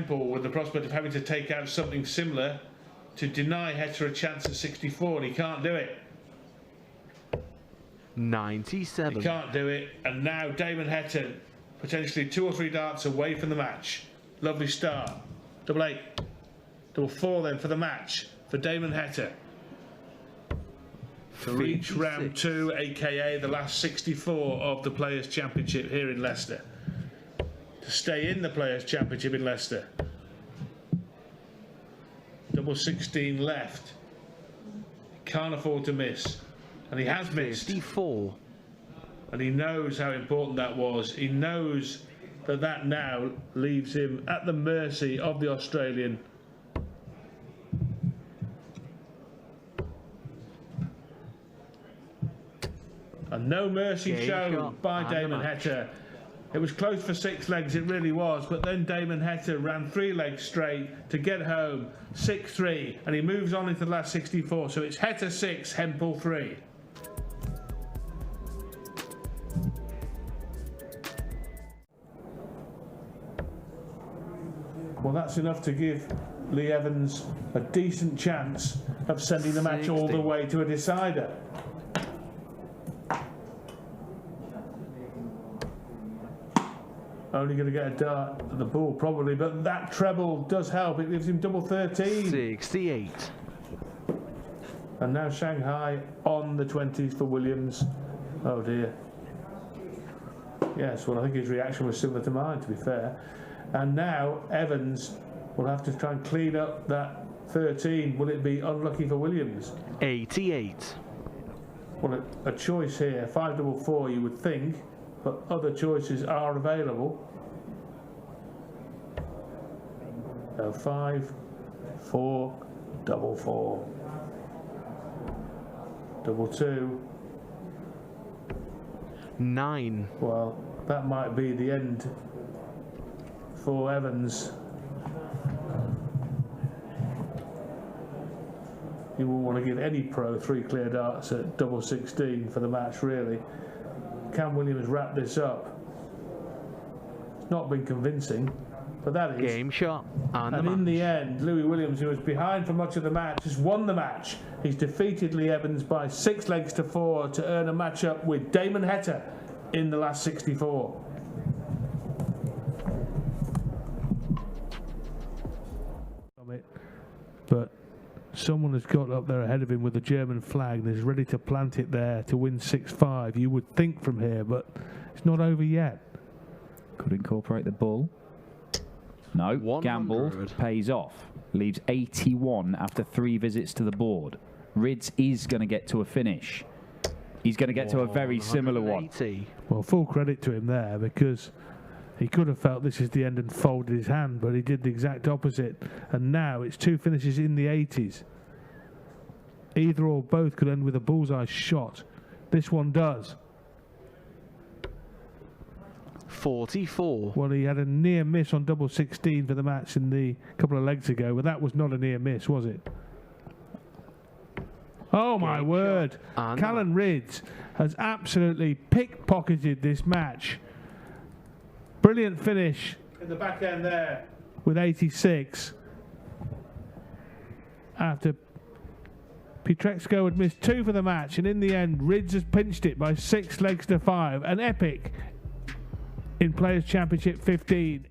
Hempel with the prospect of having to take out something similar to deny Heta a chance at 64, and he can't do it. 97. He can't do it, and now Damon Heta potentially 2 or 3 darts away from the match. Lovely start. Double 8. Double 4 then for the match for Damon Heta. To reach round 2, aka the last 64 of the Players' Championship here in Leicester. To stay in the Players' Championship in Leicester. Double 16 left. Can't afford to miss. And he has missed. 54. And he knows how important that was. He knows that that now leaves him at the mercy of the Australian. And no mercy shown by Damon Heta. It was close for 6 legs, it really was, but then Damon Heta ran 3 legs straight to get home, 6-3, and he moves on into the last 64, so it's Heta 6, Hempel 3. Well, that's enough to give Lee Evans a decent chance of sending the match all the way to a decider. Only going to get a dart at the ball probably, but that treble does help. It gives him double 13. 68. And now Shanghai on the 20s for Williams. Oh dear. Yes, well I think his reaction was similar to mine, to be fair. And now Evans will have to try and clean up that 13. Will it be unlucky for Williams? 88. Well, a choice here, 5 double 4 you would think, but other choices are available. So 5, 4, double 4, double 2. 9. Well, that might be the end for Evans. You wouldn't want to give any pro 3 clear darts at double 16 for the match, really. Can Williams wrap this up? It's not been convincing, but that is. Game shot. And in the end, Louis Williams, who was behind for much of the match, has won the match. He's defeated Lee Evans by 6 legs to 4 to earn a matchup with Damon Heta in the last 64. But someone has got up there ahead of him with a German flag and is ready to plant it there to win 6-5. You would think from here, but it's not over yet. Could incorporate the bull. No, 100. gamble pays off. Leaves 81 after 3 visits to the board. Rids is going to get to a finish. He's going to get to a very similar one. Well, full credit to him there, because he could have felt this is the end and folded his hand, but he did the exact opposite. And now it's 2 finishes in the 80s. Either or both could end with a bullseye shot. This one does. 44. Well, he had a near miss on double 16 for the match in the couple of legs ago, but that was not a near miss, was it? Oh my word. Callan Rids has absolutely pickpocketed this match. Brilliant finish in the back end there with 86. After Pietreczko had missed 2 for the match, and in the end Rids has pinched it by 6 legs to 5. An epic in Players' Championship 15.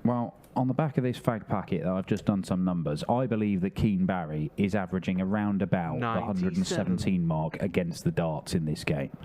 Well, on the back of this fag packet, I've just done some numbers. I believe that Keane Barry is averaging around about the 117 mark against the darts in this game.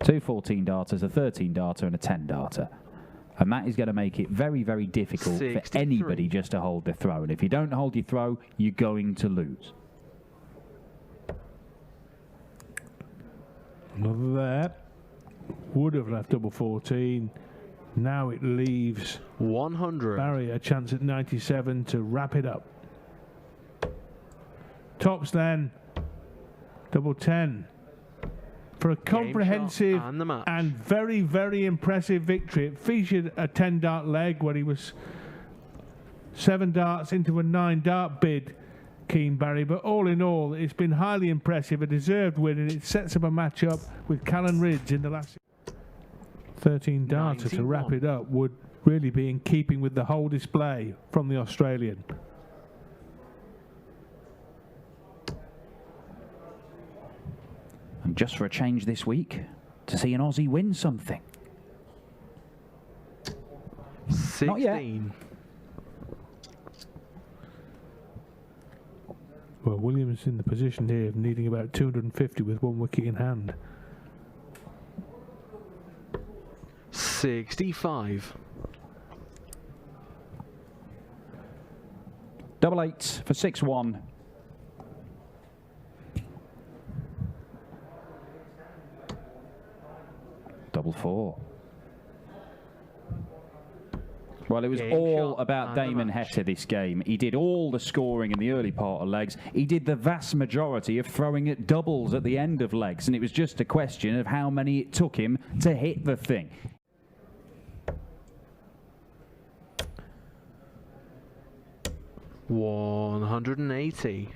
2 14 darters, a 13 darter and a 10 darter. And that is going to make it very, very difficult 63 for anybody just to hold the throw. And if you don't hold your throw, you're going to lose. Another there. Would have left double 14. Now it leaves 100. Barry a chance at 97 to wrap it up. Tops then. Double 10. For a comprehensive and very, very impressive victory. It featured a 10 dart leg where he was 7 darts into a 9 dart bid, Keane Barry, but all in all it's been highly impressive, a deserved win, and it sets up a match up with Callan Rids in the last 13 darter to wrap it up would really be in keeping with the whole display from the Australian. And just for a change this week, to see an Aussie win something. 16. Not yet. Well, Williams in the position here of needing about 250 with 1 wicket in hand. 65. Double 8 for 6-1. Double 4. Well, it was all about Damon Heta this game. He did all the scoring in the early part of legs. He did the vast majority of throwing at doubles at the end of legs, and it was just a question of how many it took him to hit the thing. $180.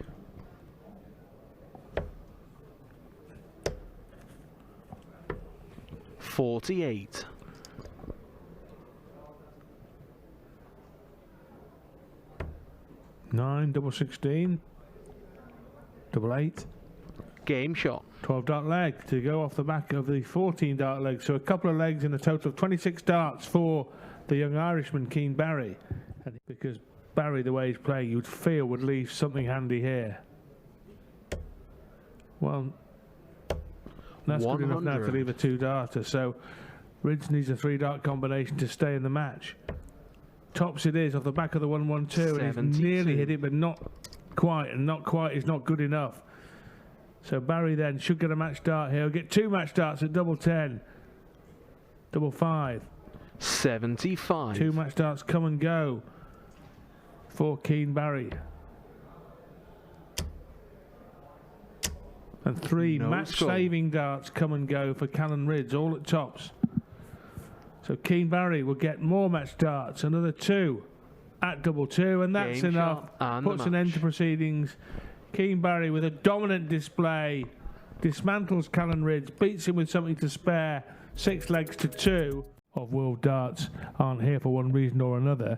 $48. $9, double 16, double 8. Game shot. 12 dart leg to go off the back of the 14 dart leg. So a couple of legs in a total of 26 darts for the young Irishman, Keane Barry. And because Barry, the way he's playing, you'd feel would leave something handy here. Well, that's good enough now to leave a 2-darter. So Ridge needs a 3-dart combination to stay in the match. Tops it is off the back of the 112, and he's nearly hit it, but not quite, and not quite is not good enough. So Barry then should get a match dart here. He'll get 2 match darts at double 10, double 5. 75. 2 match darts come and go for Keane Barry. And 3 match-saving darts come and go for Callan Ridge, all at tops. So Keane Barry will get more match darts, another 2 at double 2, and that's enough. Puts an end to proceedings. Keane Barry with a dominant display, dismantles Callan Ridge, beats him with something to spare, 6 legs to 2. Of world darts aren't here for one reason or another.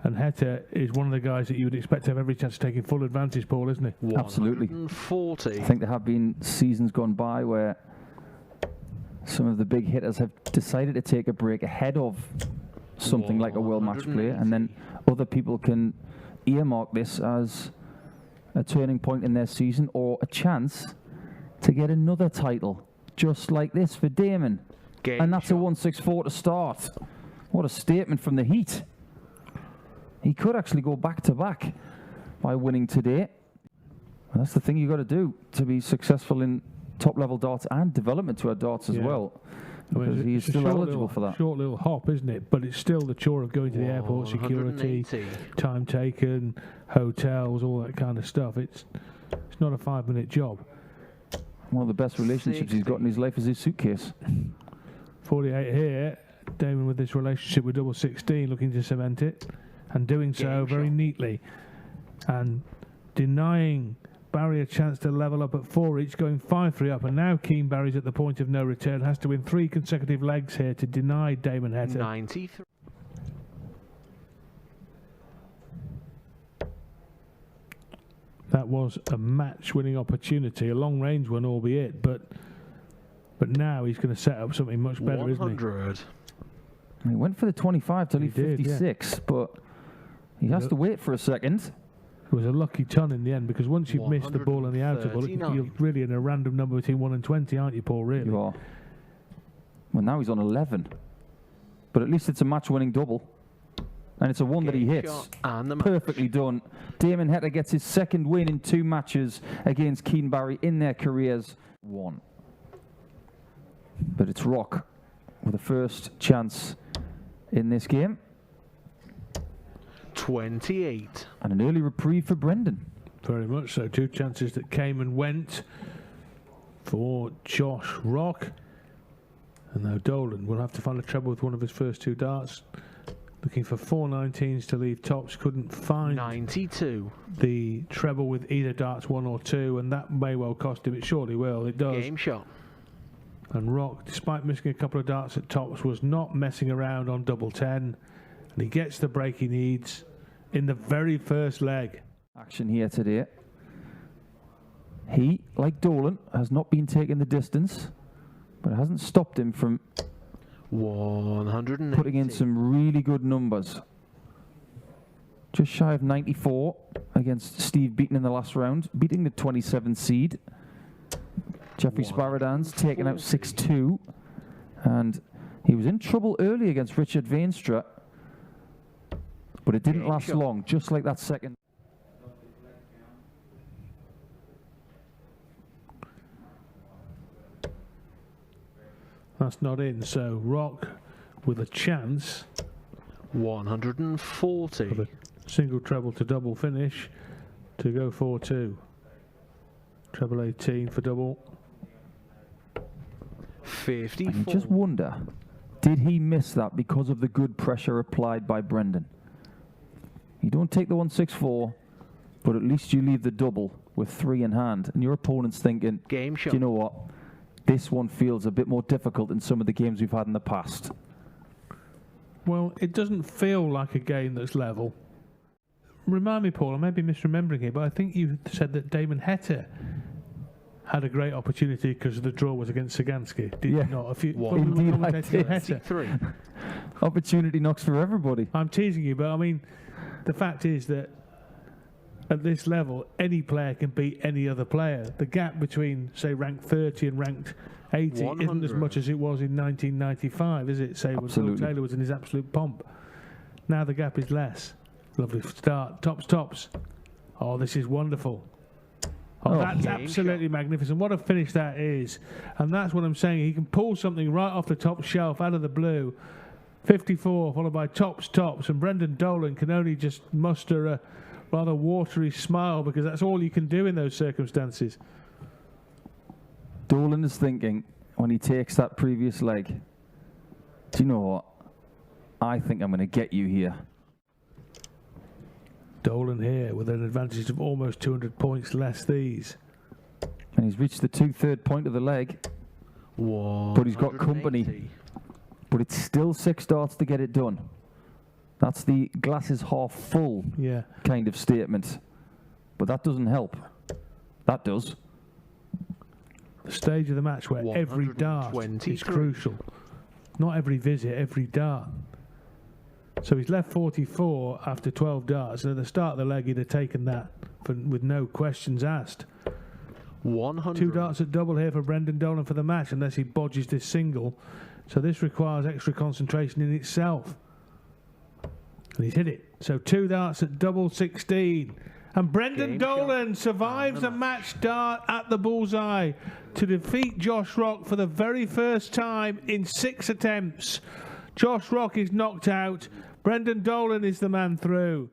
And Heta is one of the guys that you would expect to have every chance of taking full advantage, Paul, isn't he? Absolutely. 140. I think there have been seasons gone by where some of the big hitters have decided to take a break ahead of something like a world match play, and then other people can earmark this as a turning point in their season or a chance to get another title, just like this for Damon. And that's a 164 to start. What a statement from the Heat. He could actually go back-to-back by winning today. And that's the thing you've got to do to be successful in top-level darts and development to our darts as well. Because he's still eligible for that. Short little hop, isn't it? But it's still the chore of going to the airport, security, time taken, hotels, all that kind of stuff. It's not a 5-minute job. One of the best relationships he's got in his life is his suitcase. 48 here. Damon with this relationship with double 16, looking to cement it. And doing so very neatly. And denying Barry a chance to level up at 4 each, going 5-3 up. And now Keane Barry's at the point of no return. Has to win 3 consecutive legs here to deny Damon Heta. 93. That was a match-winning opportunity, a long-range one, albeit, but now he's going to set up something much better, 100. isn't he? He went for the 25 till he 56, but he has to wait for a second. It was a lucky ton in the end, because once you've missed the ball on the outer ball, you're really in a random number between 1 and 20, aren't you, Paul, really? You are. Well, now he's on 11. But at least it's a match-winning double. And it's a one that he hits. Perfectly done. Damon Heta gets his 2nd win in 2 matches against Keane Barry in their careers. 1. But it's Rock with the first chance in this game. 28. And an early reprieve for Brendan. Very much so. 2 chances that came and went for Josh Rock. And now Dolan will have to find a treble with one of his first 2 darts. Looking for 4 19s to leave tops. Couldn't find 92. The treble with either darts 1 or 2, and that may well cost him. It surely will. It does. Game shot. And Rock, despite missing a couple of darts at tops, was not messing around on double 10. And he gets the break he needs in the very first leg. Action here today. He, like Dolan, has not been taking the distance, but it hasn't stopped him from 180. putting in some really good numbers. Just shy of 94 against Steve Beaton in the last round, beating the 27 seed. Jeffrey Sparadans taking out 6-2, and he was in trouble early against Richard Veenstra, but it didn't last long, just like that second. That's not in, so Rock with a chance 140 of a single treble to double finish to go 4-2. Treble 18 for double. 54. And you just wonder, did he miss that because of the good pressure applied by Brendan? You don't take the 164, but at least you leave the double with 3 in hand, and your opponent's thinking, Game shot. do you know what? This one feels a bit more difficult than some of the games we've had in the past. Well, it doesn't feel like a game that's level. Remind me, Paul, I may be misremembering here, but I think you said that Damon Heta had a great opportunity because the draw was against Sagansky. Did you not? A few, Indeed, I did. Heta. Opportunity knocks for everybody. I'm teasing you, but I mean, the fact is that at this level, any player can beat any other player. The gap between, say, ranked 30 and ranked 80 isn't as much as it was in 1995, is it? Say, when Will Taylor was in his absolute pomp. Now the gap is less. Lovely start. Tops. Oh, this is wonderful. Oh, that's absolutely magnificent. What a finish that is. And that's what I'm saying. He can pull something right off the top shelf out of the blue. 54, followed by tops. And Brendan Dolan can only just muster a rather watery smile because that's all you can do in those circumstances. Dolan is thinking, when he takes that previous leg, do you know what? I think I'm going to get you here. Dolan here with an advantage of almost 200 points less these. And he's reached the 2/3 point of the leg. But he's got company. But it's still 6 darts to get it done. That's the glass is half full kind of statement. But that doesn't help. That does. The stage of the match where every dart is crucial. Not every visit, every dart. So he's left 44 after 12 darts, and at the start of the leg he'd have taken that with no questions asked. 100. 2 darts at double here for Brendan Dolan for the match, unless he bodges this single. So this requires extra concentration in itself. And he's hit it. So 2 darts at double 16. And Brendan Dolan survives a match dart at the bullseye to defeat Josh Rock for the very first time in 6 attempts. Josh Rock is knocked out. Brendan Dolan is the man through.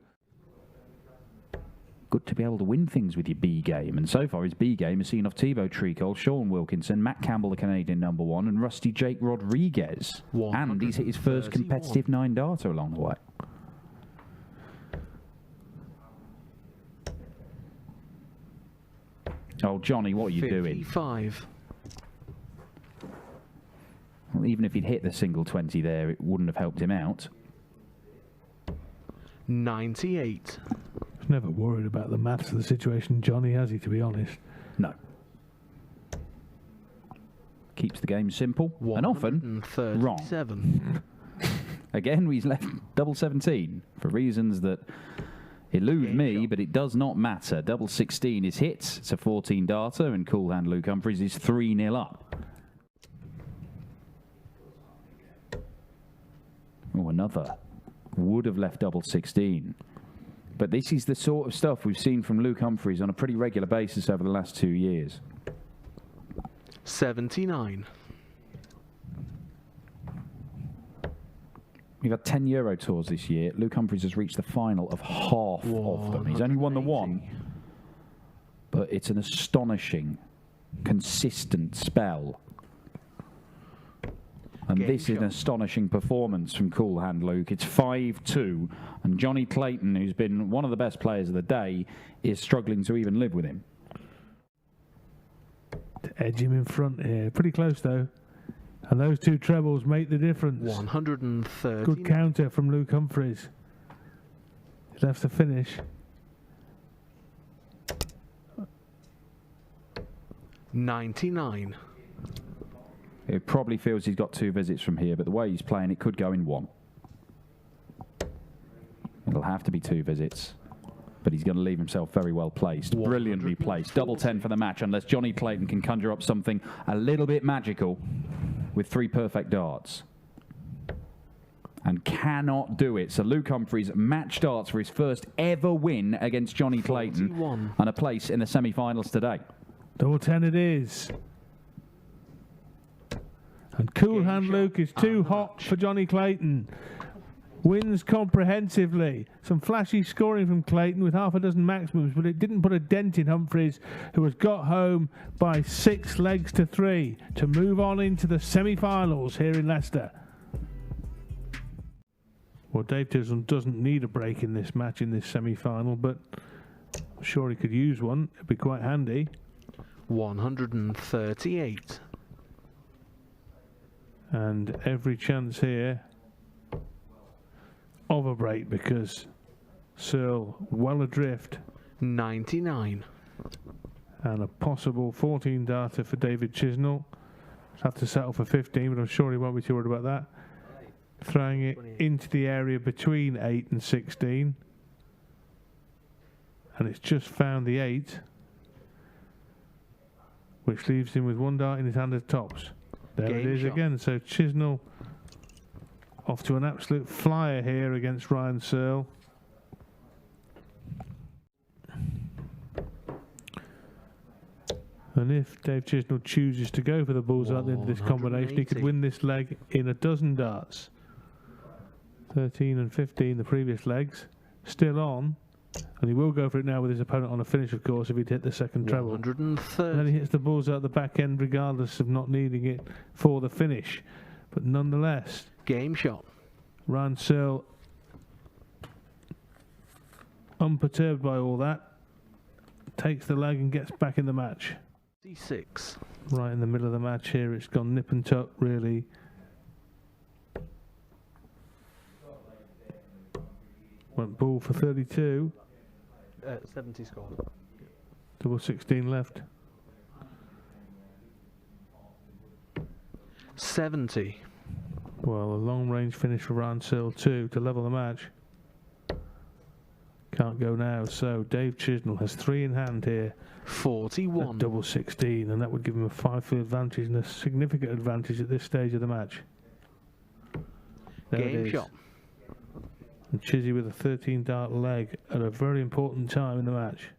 Good to be able to win things with your B game, and so far his B game has seen off Thibaut Tricol, Sean Wilkinson, Matt Campbell, the Canadian #1, and Rusty Jake Rodriguez. And he's hit his first competitive 9-darter along the way. Oh, Johnny, what are you doing? 55. Well, even if he'd hit the single 20 there, it wouldn't have helped him out. 98. He's never worried about the maths of the situation, Johnny, has he, to be honest? No. Keeps the game simple and often wrong. Again, he's left double 17 for reasons that elude me, but it does not matter. Double 16 is hit. It's a 14-darter, and Cool Hand Luke Humphries is 3-0 up. Oh, another. Would have left double 16. But this is the sort of stuff we've seen from Luke Humphries on a pretty regular basis over the last 2 years. 79. We've had 10 Euro Tours this year. Luke Humphries has reached the final of half of them. He's only won the one, but it's an astonishing, consistent spell. And this is an astonishing performance from Cool Hand Luke. It's 5-2, and Johnny Clayton, who's been one of the best players of the day, is struggling to even live with him. To edge him in front here. Pretty close, though. And those two trebles make the difference. 130. Good counter from Luke Humphries. He left the finish. $99. It probably feels he's got 2 visits from here, but the way he's playing, it could go in 1. It'll have to be 2 visits, but he's going to leave himself very well placed, brilliantly placed. Double 10 for the match, unless Johnny Clayton can conjure up something a little bit magical with 3 perfect darts. And cannot do it. So Luke Humphries match darts for his first ever win against Johnny Clayton 41. and a place in the semi-finals today. Double 10 it is. And Cool Hand Luke is too hot for Johnny Clayton. Wins comprehensively. Some flashy scoring from Clayton with half a dozen maximums, but it didn't put a dent in Humphries, who has got home by 6 legs to 3 to move on into the semi-finals here in Leicester. Well, Dave Chisholm doesn't need a break in this match, in this semi-final, but I'm sure he could use one. It'd be quite handy. 138. And every chance here of a break, because Searle well adrift. 99. And a possible 14 darter for David Chisnell. Have to settle for 15, but I'm sure he won't be too worried about that. Throwing it into the area between 8 and 16. And it's just found the 8, which leaves him with 1 dart in his hand as tops. There it is again. So Chisnell off to an absolute flyer here against Ryan Searle. And if Dave Chisnell chooses to go for the bullseye at the end of this combination, he could win this leg in a dozen darts. 13 and 15, the previous legs, still on. And he will go for it now with his opponent on a finish, of course, if he'd hit the second treble. 130. And then he hits the bullseye at the back end, regardless of not needing it for the finish. But nonetheless, Game shot. Ryan Searle, unperturbed by all that, takes the leg and gets back in the match. D6. Right in the middle of the match here, it's gone nip and tuck, really. Went ball for 32. 70 score. Double 16 left. 70. Well, a long-range finish for Ryan Searle too to level the match. Can't go now, so Dave Chisnell has 3 in hand here. 41. At double 16, and that would give him a 5-field advantage and a significant advantage at this stage of the match. There Game shot. And Chizzy with a 13 dart leg at a very important time in the match.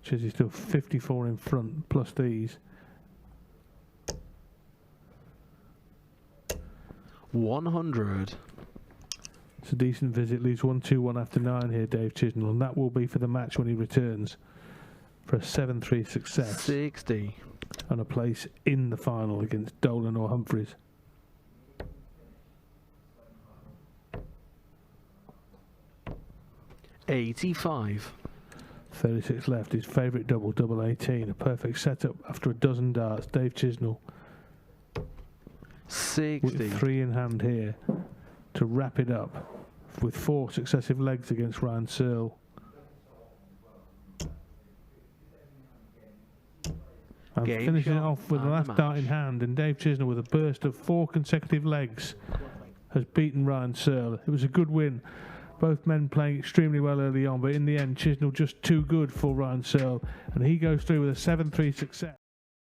Chizzy still 54 in front, plus these. 100. It's a decent visit, leaves 1-2-1 after 9 here, Dave Chisnell, and that will be for the match when he returns for a 7-3 success. 60. And a place in the final against Dolan or Humphries. $85. 36 left, his favourite double, double 18. A perfect setup after a dozen darts. Dave Chisnell 60. with 3 in hand here to wrap it up with 4 successive legs against Ryan Searle. And Game finishing it shot off with the and last the dart in match. hand, and Dave Chisnell with a burst of 4 consecutive legs has beaten Ryan Searle. It was a good win. Both men playing extremely well early on, but in the end, Chisnell just too good for Ryan Searle, and he goes through with a 7-3 success.